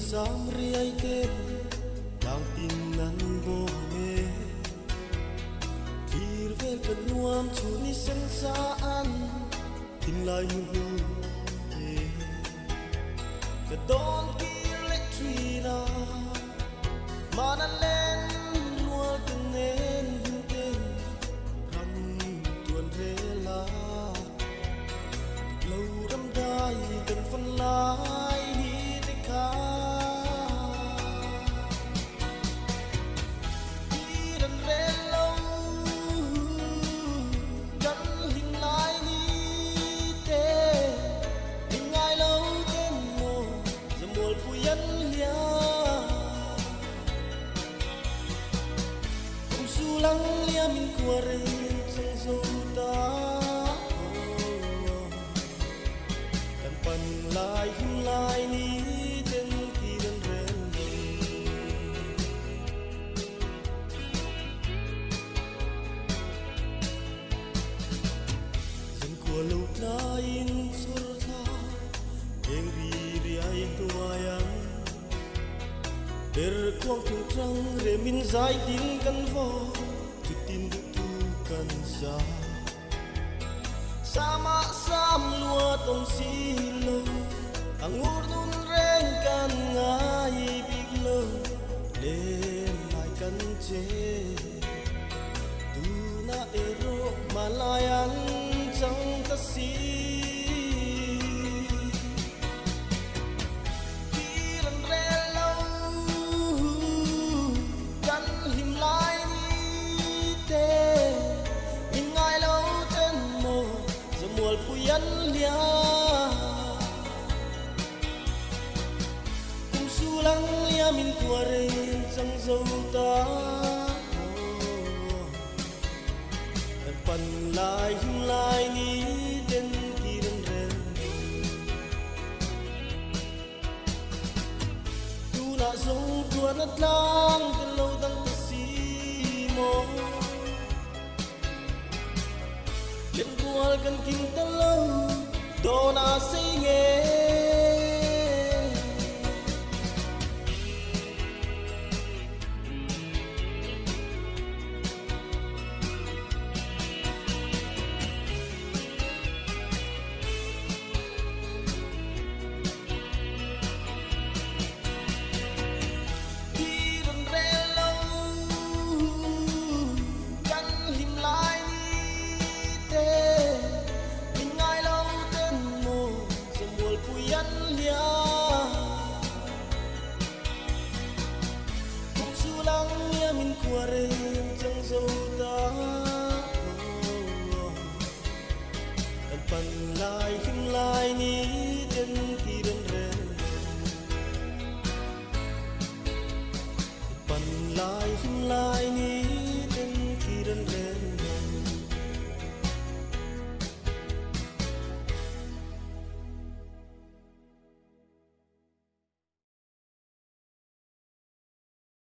sam riai te dang tin nan bo me kir vel kan nuam chu ni sen sa an tin lai mu nu te ka don kir le trina mana len rual ten nen ten ram tuan rela lâu đắm đai cần phân lai đi tới khá đi đần rê lâu gắn hình lai đi tê hình ai lâu tên mồ giờ mùa bụi nhân lia cùng su lắng lia mình qua rê trong dâu ta pan lai him lai ni ten ki den ren dân của lâu ta in sur tha eng ri ai tu ayang der kuang tu trăng re min zai tin kan vo tu tin tu kan sa sama sam lua tong silo angur nun reng kan ngai big lo lên mai kan che tu na ero malayan chang ta si kiran re lo kan him lai ni te in ngai lo ten mo mùa puyan lia cùng su lắng lia min tua re trong dâu ta cần pan lai him lai ni den ki den re tu na dâu tua nát lang ten lâu dang ta si mo lên bual kan kim ta lâu do na say nghe min qua re trong dâu ta kan pan lai him lai ni